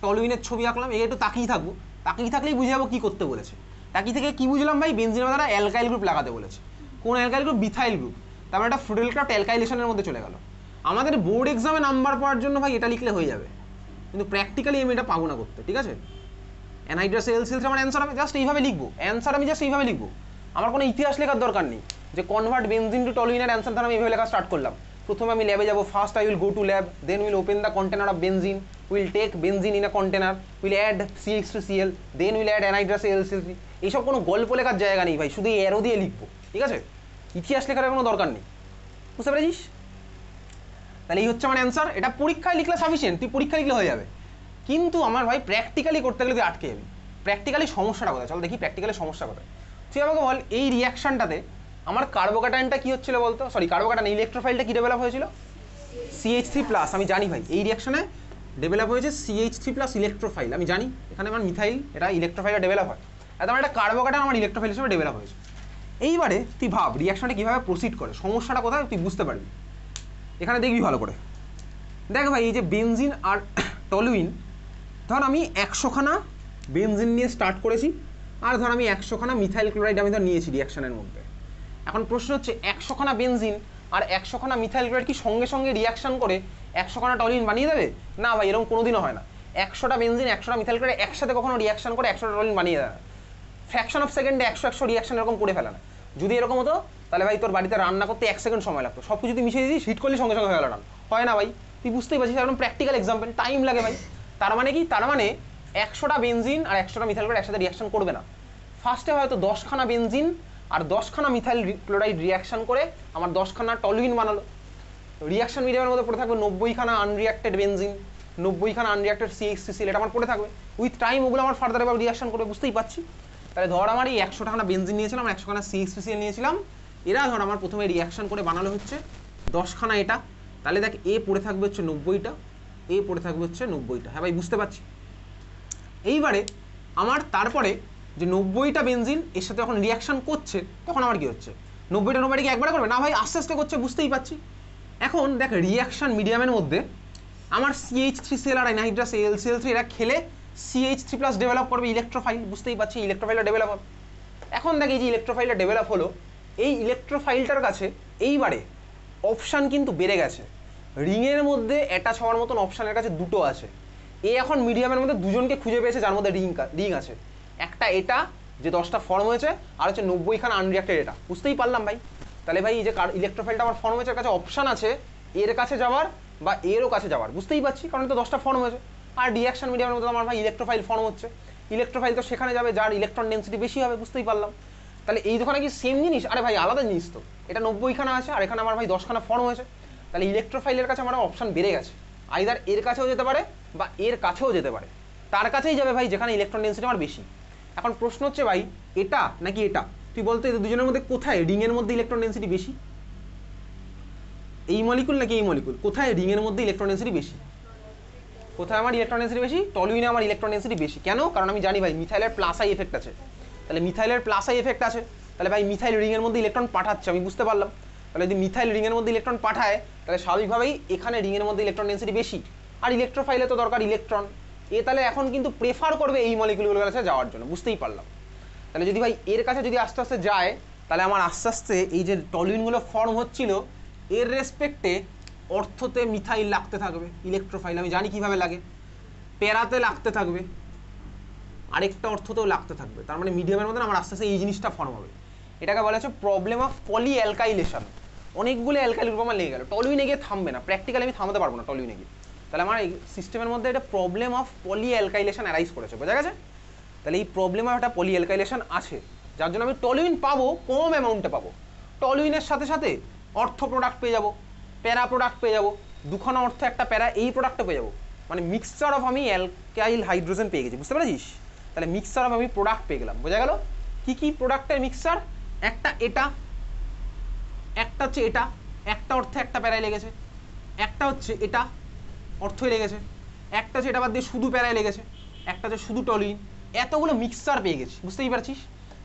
টলুইনের ছবি আঁকলাম, এই একটু তাকিয়ে থাকবো, তাকিয়ে থাকলেই বুঝে যাবো কী করতে বলেছে। তাকিয়ে থেকে কী বুঝলাম ভাই? বেনজিনের দ্বারা অ্যালকাইল গ্রুপ লাগাতে বলেছে। কোন অ্যালকাইল গ্রুপ? Methyl group. তারপর একটা ফ্রিডেলক্রাফট অ্যালকাইলেশনের মধ্যে চলে গেল। আমাদের বোর্ড এক্সামে নাম্বার পাওয়ার জন্য ভাই এটা লিখলে হয়ে যাবে, কিন্তু প্র্যাকটিক্যালি আমি এটা পাবো না করতে, ঠিক আছে? অ্যানহাইড্রাস এলসিএল আমার অ্যান্সার আমি জাস্ট এইভাবে লিখবো, অ্যান্সার আমি জাস্ট এইভাবে লিখবো, আমার কোনো ইতিহাস লেখার দরকার নেই যে কনভার্ট বেনজিন টু টলুইনের অ্যান্সার ধর আমি এইভাবে লেখা স্টার্ট করলাম। প্রথমে আমি ল্যাবে যাবো, first I will go to lab, then will open the container of benzene, will take benzene in a container, will add CH3Cl, then will add anhydrous LCL. এইসব কোনো গল্প লেখার জায়গা নেই ভাই, শুধু এরো দিয়ে লিখবো, ঠিক আছে? ইতিহাস লেখার কোনো দরকার নেই, বুঝতে পেরেছিস? তাহলে এই হচ্ছে আমার অ্যান্সার। এটা পরীক্ষায় লিখলে সাফিসিয়েন্ট, তুই পরীক্ষা লিখলে হয়ে যাবে, কিন্তু আমার ভাই প্র্যাকটিক্যালি করতে গেলে তুই আটকে যাবি। প্র্যাকটিক্যালি সমস্যাটা কোথায়? চল দেখি প্র্যাকটিক্যালি সমস্যা কোথায়। তুই আমাকে বল, এই রিয়াকশনটাতে আমার কার্বোক্যাটায়নটা কি হচ্ছিল বলতো? সরি, কার্বোক্যাটায়ন ইলেকট্রোফাইলটা কি ডেভেলপ হয়েছিল? CH3+। আমি জানি ভাই এই রিয়াকশনে ডেভেলপ হয়েছে CH3+ ইলেকট্রোফাইল, আমি জানি। এখানে আমার মিথাইল, এটা ইলেকট্রোফাইলটা ডেভেলপ হয়, আর আমার একটা কার্বোক্যাটায়ন আমার ইলেকট্রোফাইল হিসেবে ডেভেলপ হয়েছে। এইবারে তুই ভাব রিয়াকশনটা কীভাবে প্রসিড করে, সমস্যাটা কোথায় তুই বুঝতে পারবি। এখানে দেখবি ভালো করে, দেখ ভাই এই যে বেনজিন আর টলুইন, ধর আমি 100খানা বেনজিন নিয়ে স্টার্ট করেছি, আর ধর আমি 100খানা মিথাইল ক্লোরাইড আমি ধর নিয়েছি রিয়াকশনের মধ্যে। এখন প্রশ্ন হচ্ছে 100খানা বেনজিন আর 100খানা মিথাইল ক্লোরাইড কি সঙ্গে সঙ্গে রিয়াকশন করে 100খানা টলুইন বানিয়ে দেবে? না ভাই, এরকম কোনোদিনও হয় না। 100টা বেনজিন 100টা মিথাইল ক্লোরাইড একসাথে কখনো রিয়াকশন করে 100টা টলুইন বানিয়ে দেয় না। ফ্র্যাকশন অফ সেকেন্ডে 100 রিয়াকশন এরকম করে ফেলে না। যদি এরকম হতো তাহলে ভাই তোর বাড়িতে রান্না করতে 1 সেকেন্ড সময় লাগতো, সব কিছু তুই মিশিয়ে দিস, হিট করলে সঙ্গে সঙ্গে হয়ে গেল না, হয় না ভাই। তুই বুঝতেই পারছিস, একদম প্র্যাকটিক্যাল এক্সাম্পল, টাইম লাগে ভাই। তার মানে কি, তার মানে 100টা বেনজিন আর 100টা মিথাইল ক্লোরাইড একসাথে রিয়াকশন করবে না। ফার্স্টে হয়তো 10খানা বেনজিন আর 10খানা মিথাইল ক্লোরাইড রিয়াকশন করে আমার 10খানা টলুইন বানালো। রিয়াকশন মিডিয়ামের মধ্যে পড়ে থাকবে 90খানা আনরিয়াক্টেড বেনজিন, 90খানা আনরিয়াক্টেড CH3Cl, এটা আমার পড়ে থাকবে। উইথ টাইম ওগুলো আমার ফার্দার এবার রিয়াকশন করবে, বুঝতেই পারছি। তাহলে ধর আমার এই 100খানা বেনজিন নিয়েছিলাম, 100খানা CH3Cl নিয়েছিলাম, এরা ধর আমার প্রথমে রিয়াকশন করে বানালো হচ্ছে 10খানা এটা। তাহলে দেখ এ পড়ে থাকবে হচ্ছে 90টা, এ পড়ে থাকবে হচ্ছে 90টা। হ্যাঁ ভাই বুঝতে পারছি। এইবারে আমার তারপরে যে 90টা বেনজিন এর সাথে যখন রিয়াকশন করছে তখন আমার কি হচ্ছে, 90টা কি একবারে করবে না ভাই, আস্তে আস্তে করছে, বুঝতেই পারছি। এখন দেখ রিয়াকশন মিডিয়ামের মধ্যে আমার CH3Cl আর অ্যানহাইড্রাস AlCl3 এরা খেলে CH3+ ডেভেলপ করবে ইলেকট্রোফাইল, বুঝতেই পারছি, ইলেকট্রোফাইলটা ডেভেলপ হবে। এখন দেখ এই যে ইলেকট্রোফাইলটা ডেভেলপ হলো, এই ইলেকট্রোফাইলটার কাছে এইবারে অপশান কিন্তু বেড়ে গেছে। রিংয়ের মধ্যে অ্যাটাচ হওয়ার মতন অপশানের কাছে দুটো আছে। এ এখন মিডিয়ামের মধ্যে দুজনকে খুঁজে পেয়েছে যার মধ্যে রিং আছে, একটা এটা যে 10টা ফর্ম হয়েছে, আর হচ্ছে 90খানা আনরিয়াক্টেড এটা, বুঝতেই পারলাম ভাই। তাহলে ভাই এই যে ইলেকট্রোফাইলটা আমার ফর্ম হয়েছে, কাছে অপশান আছে এর কাছে যাওয়ার বা এরও কাছে যাওয়ার, বুঝতেই পারছি, কারণ তো 10টা ফর্ম হয়েছে। আর রিয়াকশন মিডিয়ামের মধ্যে আমার ভাই ইলেকট্রোফাইল ফর্ম হচ্ছে, ইলেকট্রোফাইল তো সেখানে যাবে যার ইলেকট্রন ডেন্সিটি বেশি হবে, বুঝতেই পারলাম। তাহলে এই দোকানে কি সেম জিনিস? আরে ভাই আলাদা জিনিস তো, এটা 90খানা আছে আর এখানে আমার ভাই 10খানা ফর্ম হয়েছে। তাহলে ইলেকট্রোফাইলের কাছে আমার অপশান বেড়ে গেছে, আইদার এর কাছেও যেতে পারে বা এর কাছেও যেতে পারে, তার কাছেই যাবে ভাই যেখানে ইলেকট্রন ডেন্সিটি আমার বেশি। এখন প্রশ্ন হচ্ছে ভাই এটা নাকি এটা, তুই বলতো এদের দুজনের মধ্যে কোথায় রিংয়ের মধ্যে ইলেকট্রন ডেন্সিটি বেশি? এই মলিকুল নাকি এই মলিকুল? কোথায় রিংয়ের মধ্যে ইলেকট্রন ডেন্সিটি বেশি? কোথায় আমার ইলেকট্রন ডেন্সিটি বেশি? টলুইনে আমার ইলেকট্রন ডেন্সিটি বেশি। কেন? কারণ আমি জানি ভাই মিথাইলের প্লাস আই এফেক্ট আছে। তাহলে মিথাইলের প্লাস আই এফেক্ট আছে, তাহলে ভাই মিথাইল রিংয়ের মধ্যে ইলেকট্রন পাঠাচ্ছে, আমি বুঝতে পারলাম। তাহলে যদি মিথাইল রিংয়ের মধ্যে ইলেকট্রন পাঠায় তাহলে স্বাভাবিকভাবেই এখানে রিংয়ের মধ্যে ইলেকট্রন ডেন্সিটি বেশি, আর ইলেকট্রোফাইলে তো দরকার ইলেকট্রন। এ তাহলে এখন কিন্তু প্রেফার করবে এই মলিকুলগুলোর কাছে যাওয়ার জন্য, বুঝতেই পারলাম। তাহলে যদি ভাই এর কাছে যদি আস্তে আস্তে যায়, তাহলে আমার আস্তে আস্তে এই যে টলুইনগুলো ফর্ম হচ্ছিল এর রেসপেক্টে অর্থতে মিথাইল লাগতে থাকবে ইলেকট্রোফাইল, আমি জানি কিভাবে লাগে, প্যারাতে লাগতে থাকবে, আরেকটা অর্থতেও লাগতে থাকবে। তার মানে মিডিয়ামের মধ্যে আমার আস্তে আস্তে এই জিনিসটা ফর্ম হবে। এটাকে বলা হচ্ছে প্রবলেম অফ পলি অ্যালকাইলেশন। অনেকগুলো অ্যালকাইল গ্রুপ আমার লেগে গেল, টলুইনে গিয়ে থামবে না, প্র্যাকটিক্যালি আমি থামাতে পারবো না টলুইনে গিয়ে। তাহলে আমার এই সিস্টেমের মধ্যে এটা problem of poly alkylation arise করেছে, বোঝা গেছে? তাহলে এই প্রবলেম অফ একটা পলি অ্যালকাইলেশন আছে, যার জন্য আমি টলুইন পাবো, কম অ্যামাউন্টে পাবো। টলুইনের সাথে সাথে অর্থ প্রোডাক্ট পেয়ে যাবো, প্যারা প্রোডাক্ট পেয়ে যাবো, দুখানা অর্থ একটা প্যারা, এই প্রোডাক্টটা পেয়ে যাবো। মানে মিক্সচার অফ আমি অ্যালকাইল হাইড্রোজেন পেয়ে গেছি, বুঝতে পেরেছিস? তাহলে মিক্সচার অফ আমি প্রোডাক্ট পেয়ে গেলাম, বোঝা গেল? কি কি প্রোডাক্টের মিক্সচার? একটা এটা, একটা হচ্ছে এটা, একটা অর্থে একটা প্যারায় লেগেছে, একটা হচ্ছে এটা অর্থই লেগেছে, একটা হচ্ছে এটা বাদ দিয়ে শুধু প্যারায় লেগেছে, একটা হচ্ছে শুধু টলুইন। এতগুলো মিক্সচার পেয়ে গেছি, বুঝতেই পারছিস?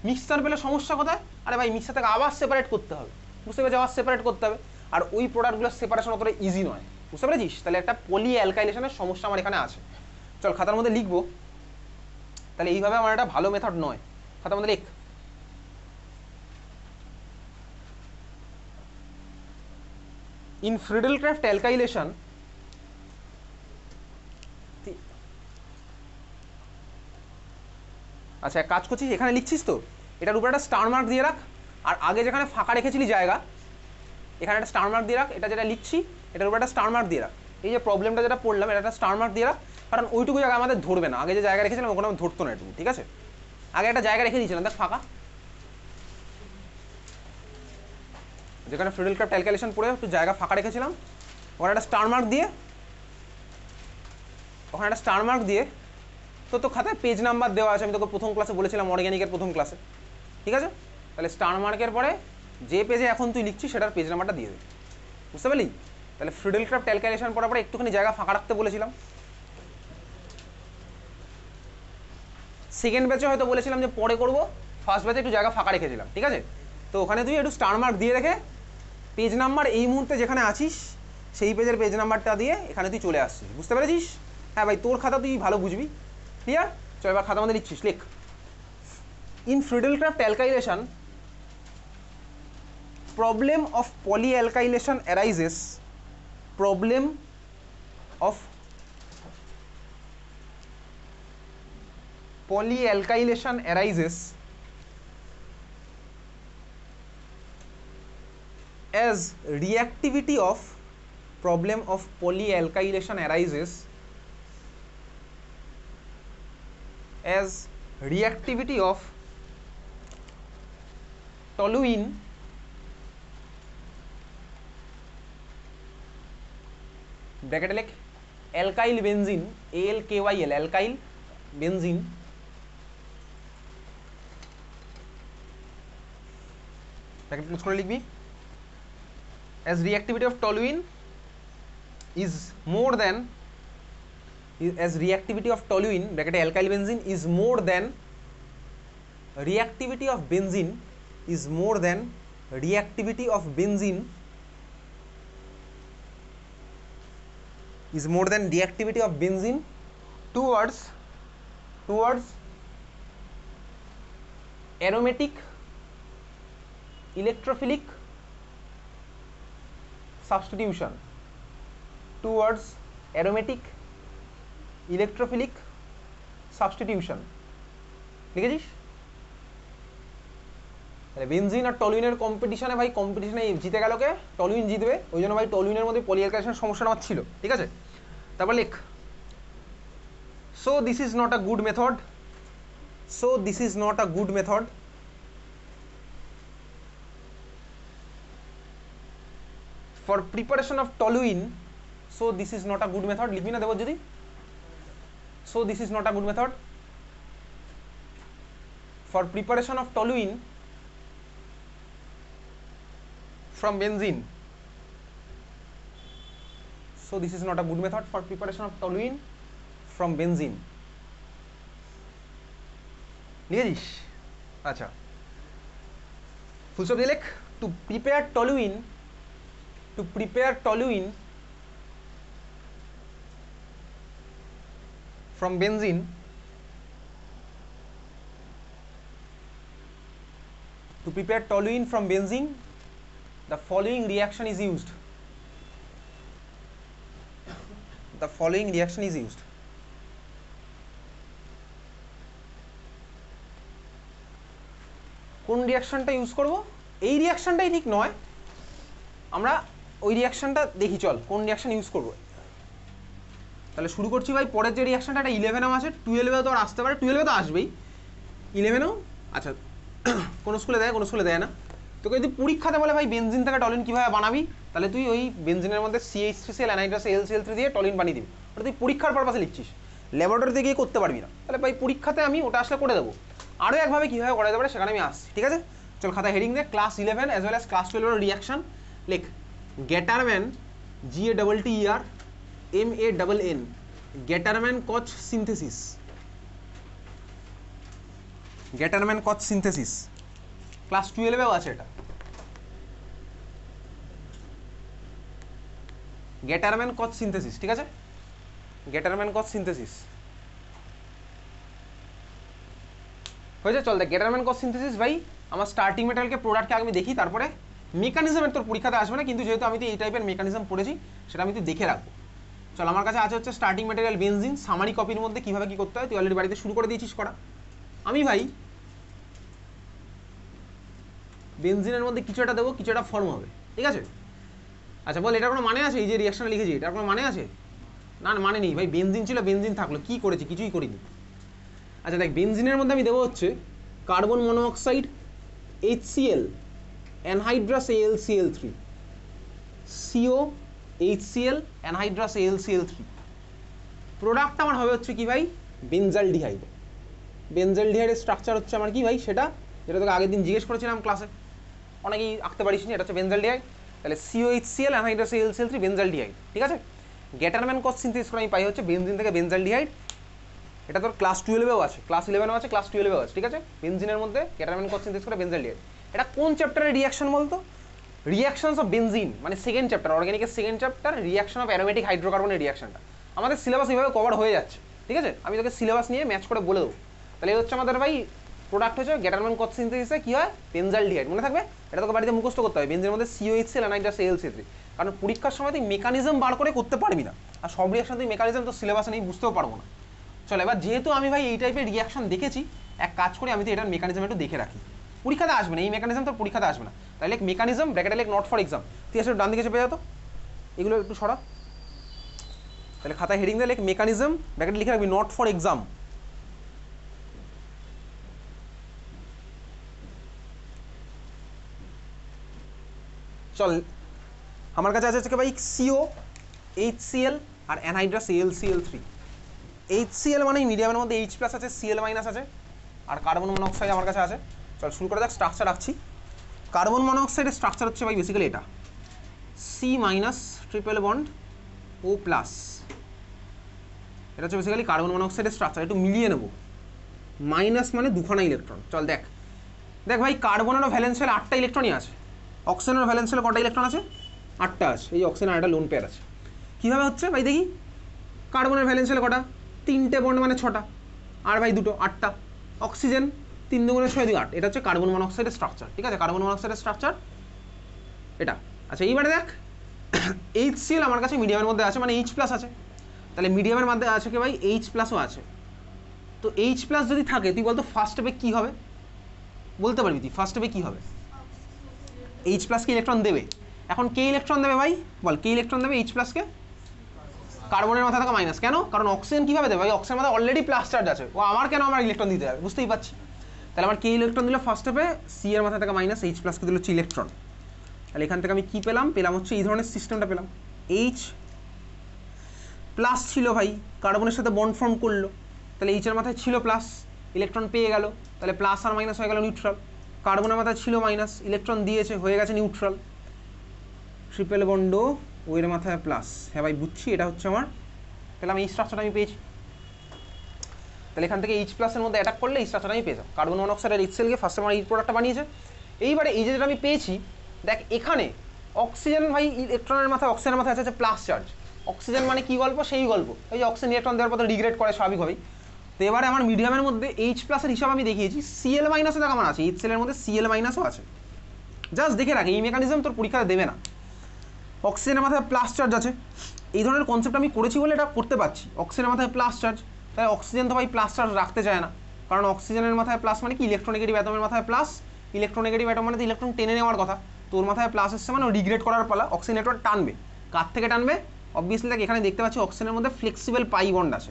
মিক্সচার পেলে সমস্যা কোথায়? আরে ভাই মিক্সচার থেকে আবার সেপারেট করতে হবে, বুঝতে পেরেছি? আবার সেপারেট করতে হবে, আর ওই প্রোডাক্টগুলোর সেপারেশন অতটা ইজি নয়, বুঝতে পেরেছিস? তাহলে একটা পলি অ্যালকাইলেশনের সমস্যা আমার এখানে আছে। চল খাতার মধ্যে লিখবো, তাহলে এইভাবে আমার একটা ভালো মেথড নয়, খাতার মধ্যে লিখ। In Friedel-Crafts alkylation, আচ্ছা এক কাজ করছিস, এখানে লিখছিস তো, এটার উপরে একটা স্টার মার্ক দিয়ে রাখ, আর আগে যেখানে ফাঁকা রেখেছিলি জায়গা এখানে একটা স্টার মার্ক দিয়ে রাখ। এটা যেটা লিখছি এটার উপরে একটা স্টার মার্ক দিয়ে রাখ। এই যে প্রবলেমটা যেটা পড়লাম এটা একটা স্টার মার্ক দিয়ে রাখ, কারণ ওইটুকু জায়গা আমাদের ধরবে না, আগে যে জায়গা রেখেছিলাম ওখানে আমি ধরতো না এটুকু, ঠিক আছে? আগে একটা জায়গা রেখে দিয়েছিলাম দেখ ফাঁকা, যেখানে Friedel-Crafts alkylation পড়ে একটু জায়গা ফাঁকা রেখেছিলাম, ওখানে একটা স্টার মার্ক দিয়ে, ওখানে একটা স্টার মার্ক দিয়ে তো খাতায় পেজ নাম্বার দেওয়া আছে, আমি তোকে প্রথম ক্লাসে বলেছিলাম অর্গ্যানিকের প্রথম ক্লাসে, ঠিক আছে? তাহলে স্টার মার্কের পরে যে পেজে এখন তুই লিখছিস সেটার পেজ নাম্বারটা দিয়ে দেবে, বুঝতে পারলি? তাহলে Friedel-Crafts alkylation পড়ার পরে একটুখানি জায়গা ফাঁকা রাখতে বলেছিলাম। সেকেন্ড ব্যাচে হয়তো বলেছিলাম যে পরে করবো, ফার্স্ট ব্যাচে একটু জায়গা ফাঁকা রেখেছিলাম, ঠিক আছে? তো ওখানে তুই একটু স্টার মার্ক দিয়ে রেখে পেজ নাম্বার এই মুহূর্তে যেখানে আছিস সেই পেজের পেজ নাম্বারটা দিয়ে এখানে তুই চলে আসছিস, বুঝতে পেরেছিস? হ্যাঁ ভাই তোর খাতা তুই ভালো বুঝবি, ক্লিয়ার? চল এবার খাতার মধ্যে লিখছিস, লিখ। In Friedel-Crafts alkylation, problem of polyalkylation arises, problem of polyalkylation arises as reactivity of problem of polyalkylation arises as reactivity of toluene ব্র্যাকেটে লেখ alkyl benzene ALKYL alkyl benzene bracket close করে লিখবি as reactivity of toluene is more than as reactivity of toluene bracket alkyl benzene is more than reactivity of benzene is more than reactivity of benzene is more than reactivity of benzene towards aromatic electrophilic substitution towards aromatic electrophilic substitution লিখেছিস তাহলে benzene আর টলুইনের কম্পিটিশনে ভাই কম্পিটিশনে জিতে গেল কে toluene জিতবে ওই জন্য ভাই টলুইনের মধ্যে পলিঅ্যালকাইলের সমস্যাটা আমার ছিল ঠিক আছে তারপর লেখ so this is not a good method for preparation of toluene so this is not a good method লিখবি না দেব যদি so this is not a good method for preparation of toluene from benzene so this is not a good method for preparation of toluene from benzene লিখেছিস আচ্ছা full stop দিয়ে লেখ to prepare toluene from benzene the following reaction is used কোন রিঅ্যাকশনটা use করব এই রিঅ্যাকশনটাই ঠিক নয় আমরা ওই রিঅ্যাকশনটা দেখি চল কোন রিঅ্যাকশন ইউজ করব তাহলে শুরু করছি ভাই পরের যে রিঅ্যাকশনটা এটা 11 আছে 12 তো আর আসতে পারে 12 তো আসবেই 11 আচ্ছা কোন স্কুলে দেয় না তোকে যদি পরীক্ষাতে বলে ভাই বেনজিন থেকে টলিন কিভাবে বানাবি তাহলে তুই ওই বেনজিনের মধ্যে CH3Cl অ্যানহাইড্রাস AlCl3 দিয়ে টলিন বানিয়ে দিবি ওটা তুই পরীক্ষার পারপাসে লিখছিস ল্যাবরেটরিতে গিয়ে করতে পারবি না তাহলে ভাই পরীক্ষাতে আমি ওটা আসলে করে দেবো আরও একভাবে কীভাবে করা যেতে পারে সেখানে আমি আসছি ঠিক আছে চল খাতায় হেডিং দে class 11 as well as class 12 এর রিঅ্যাকশন লেখ গ্যাটারম্যান GATTERMANN গ্যাটারম্যান কচ সিনথেসিস ক্লাস 12 এও আছে এটা গ্যাটারম্যান কচ সিনথেসিস ঠিক আছে গ্যাটারম্যান কচ সিনথেসিস হয়েছে চল দেখ গ্যাটারম্যান কচ সিনথেসিস ভাই আমার স্টার্টিং মেটারিয়ালকে প্রোডাক্টকে আগে আমি দেখি তারপরে মেকানিজমের তোর পরীক্ষাতে আসবে না কিন্তু যেহেতু আমি তো এই টাইপের মেকানিজম পড়েছি সেটা আমি তো দেখে রাখবো চল আমার কাছে আছে হচ্ছে স্টার্টিং মেটেরিয়াল বেনজিন সামারি কপির মধ্যে কীভাবে কী করতে হয় তুই অলরেডি বাড়িতে শুরু করে দিয়েছিস করা আমি ভাই বেনজিনের মধ্যে কিছু একটা দেবো কিছু একটা ফর্ম হবে ঠিক আছে আচ্ছা বল এটার কোনো মানে আছে এই যে রিঅ্যাকশন লিখেছি এটার কোনো মানে আছে না মানে নেই ভাই বেনজিন ছিল বেনজিন থাকলো কী করেছি কিছুই করিনি আচ্ছা দেখ বেনজিনের মধ্যে আমি দেবো হচ্ছে carbon monoxide HCl anhydrous AlCl3 CO HCl anhydrous AlCl3 product আমার হবে হচ্ছে কি ভাই বেনজালডিহাইডের স্ট্রাকচার হচ্ছে আমার কি ভাই সেটা যেটা তোকে আগের দিন জিজ্ঞেস করেছিলাম ক্লাসে অনেকেই আঁকতে পারিস নি এটা হচ্ছে বেনজালডিহাইড তাহলে COHCl অ্যানহাইড্রাস AlCl3 বেনজালডিহাইড ঠিক আছে গ্যাটারম্যান কচ সিনথেসিস করে আমি পাই হচ্ছে বেনজিন থেকে বেনজালডিহাইড এটা তোর ক্লাস 12 আছে ক্লাস 11 আছে ক্লাস 12 আছে ঠিক আছে বেনজিনের মধ্যে গ্যাটারম্যান কচ সিনথেসিস করে বেনজালডিহাইড এটা কোন চ্যাপ্টারের রিঅ্যাকশন বলতো রিঅ্যাকশনস অফ বেনজিন মানে সেকেন্ড চ্যাপ্টার অর্গানিকের second chapter reaction of aromatic হাইড্রোকার্বনের রিঅ্যাকশনটা আমাদের সিলেবাস এইভাবে কভার হয়ে যাচ্ছে ঠিক আছে আমি তোকে সিলেবাস নিয়ে ম্যাচ করে বলে দেবো তাহলে এই হচ্ছে আমাদের ভাই প্রোডাক্ট হচ্ছে গ্যাটারম্যান কচ সিনথেসিসে কী হয় বেনজালডিহাইড মনে থাকবে এটা তোকে বাড়িতে মুখস্থ করতে হবে বেনজিনের মধ্যে COHCl অ্যানহাইড্রাস AlCl3 কারণ পরীক্ষার সময় তুই মেকানিজম বার করে করতে পারবি না আর সব রিঅ্যাকশন তুই মেকানিজম তো সিলেবাসে নেই বুঝতেও পারবো না চলো এবার যেহেতু আমি ভাই এই টাইপের রিঅ্যাকশন দেখেছি এক কাজ করে আমি তো এটার মেকানিজম একটু দেখে রাখি পরীক্ষাতে আসবে না এই মেকানিজম তোর পরীক্ষাতে আসবে না তাহলে মেকানিজম ব্র্যাকেটে লেখ নট ফর এক্সাম তুই আসলে ডান দিকে চেপে যেত এগুলো একটু সরা তাহলে খাতায় হেডিং দিয়ে লেখ মেকানিজম ব্র্যাকেটে লিখে রাখবি নট ফর এক্সাম চল আমার কাছে আছে হচ্ছে ভাই সিও HCl আর অ্যানহাইড্রাস AlCl3। HCl মানে মিডিয়ামের মধ্যে H+ আছে, Cl- আছে, আর কার্বন মনোক্সাইড আমার কাছে আছে। চল শুরু করে যাক, স্ট্রাকচার রাখছি। কার্বন মনোক্সাইডের স্ট্রাকচার হচ্ছে ভাই বেসিক্যালি এটা C- ট্রিপল বন্ড O+। এটা হচ্ছে বেসিক্যালি কার্বন মনোক্সাইডের স্ট্রাকচার। একটু মিলিয়ে নেব, মাইনাস মানে দুখানা ইলেকট্রন। চল দেখ দেখ ভাই, কার্বনেরও ভ্যালেন্স শেলে 8টা ইলেকট্রনই আছে, অক্সিজেনের ভ্যালেন্স শেলে কটা ইলেকট্রন আছে? 8টা আছে। এই অক্সিজেন আর একটা লোন পেয়ার আছে। কীভাবে হচ্ছে ভাই দেখি, কার্বনের ভ্যালেন্স শেলে কটা? 3টে বন্ড মানে 6টা, আর ভাই 2টো, 8টা। অক্সিজেন 3 দুগুণে 6 2 8। এটা হচ্ছে কার্বন মনোক্সাইডের স্ট্রাকচার, ঠিক আছে? কার্বন মনোক্সাইডের স্ট্রাকচার এটা। আচ্ছা এইবারে দেখ, HCl আমার কাছে মিডিয়ামের মধ্যে আছে, মানে H+ আছে। তাহলে মিডিয়ামের মধ্যে আছে কি ভাই? H+ও আছে। তো H+ যদি থাকে, তুই বলতো ফার্স্ট স্টেপে কী হবে? বলতে পারবি তুই ফার্স্ট স্টেপে কী হবে? H+ কে ইলেকট্রন দেবে। এখন কে ইলেকট্রন দেবে ভাই? বল, কে ইলেকট্রন দেবে H+ কে? কার্বনের মাথায় থাকা মাইনাস। কেন? কারণ অক্সিজেন কীভাবে দেবে ভাই? অক্সিজেনের মাথায় অলরেডি প্লাস চার্জ আছে, ও আমার কেন আমার ইলেকট্রন দিতে হবে? বুঝতেই পারছি। তাহলে আমার কে ইলেকট্রন দিল ফার্স্ট স্টেপে? সি এর মাথায় থাকা মাইনাস, H+ কে দিল হচ্ছে ইলেকট্রন। তাহলে এখান থেকে আমি কী পেলাম? পেলাম হচ্ছে এই ধরনের সিস্টেমটা পেলাম। H+ ছিল ভাই, কার্বনের সাথে বন্ড ফর্ম করলো, তাহলে H এর মাথায় ছিল প্লাস, ইলেকট্রন পেয়ে গেল, তাহলে প্লাস আর মাইনাস হয়ে গেল নিউট্রাল। কার্বনের মাথায় ছিল মাইনাস, ইলেকট্রন দিয়েছে, হয়ে গেছে নিউট্রাল। ট্রিপল বন্ড ও এর মাথায় প্লাস। হ্যাঁ ভাই বুঝছি, এটা হচ্ছে আমার পেলাম, এই স্ট্রাকচারটা আমি পেয়েছি। তাহলে এখান থেকে H+ এর মধ্যে অ্যাটাক করলে এই স্ট্রাকচারটা আমি পেয়ে যাবো। কার্বন মনোক্সাইড আর HCl-কে ফার্স্ট আমার এই প্রোডাক্টটা বানিয়েছে। এইবারে এই যেটা আমি পেয়েছি, দেখ এখানে অক্সিজেন ভাই ইলেকট্রনের মাথায়, অক্সিজেনের মাথায় আছে প্লাস চার্জ। অক্সিজেন মানে কি গল্প? সেই গল্প, এই যে অক্সিজেন ইলেকট্রন দেওয়ার পর ডিগ্রেড করে স্বাভাবিকভাবেই। তো এবারে আমার মিডিয়ামের মধ্যে H+ এর হিসাব আমি দেখিয়েছি, Cl- দেখ আমার আছে, HCl এর মধ্যে Cl- আছে। জাস্ট দেখে রাখ, এই মেকানিজম তোর পরীক্ষাতে দেবে না। অক্সিজেনের মাথায় প্লাস চার্জ আছে, এই ধরনের কনসেপ্ট আমি করেছি বলে এটা করতে পারছি। অক্সিজেনের মাথায় প্লাস চার্জ, তাই অক্সিজেন তো ভাই প্লাস চার্জ রাখতে চায় না, কারণ অক্সিজেনের মাথায় প্লাস মানে কি? ইলেকট্রোনেগেটিভ অ্যাটমের মাথায় প্লাস। ইলেকট্রোনেগেটিভ অ্যাটম মানে তো ইলেকট্রন টেনে নেওয়ার কথা, তোর মাথায় প্লাস এসছে মানে রিগ্রেড করার পালা। অক্সিজেন ইলেকট্রন টানবে, কার থেকে টানবে? অবভিয়াসলি দেখ এখানে দেখতে পাচ্ছি অক্সিজেনের মধ্যে ফ্লেক্সিবল পাই বন্ড আছে।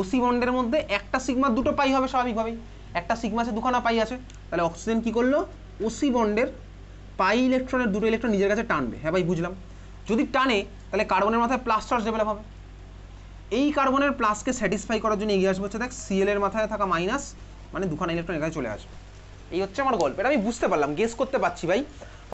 ওসি বন্ডের মধ্যে একটা সিগমা 2টো পাই হবে স্বাভাবিকভাবেই, একটা সিগমা আছে, 2খানা পাই আছে। তাহলে অক্সিজেন কি করলো? ওসি বন্ডের পাই ইলেকট্রনের 2টো ইলেকট্রন নিজের কাছে টানবে। হ্যাঁ ভাই বুঝলাম। যদি টানে তাহলে কার্বনের মাথায় প্লাস চার্জ ডেভেলপ হবে। এই কার্বনের প্লাসকে স্যাটিসফাই করার জন্য এগিয়ে আসবে হচ্ছে দেখ Cl এর মাথায় থাকা মাইনাস, মানে 2খানা ইলেকট্রন এখানে চলে আসবে। এই হচ্ছে আমার গল্প। এটা আমি বুঝতে পারলাম, গেস করতে পারছি ভাই।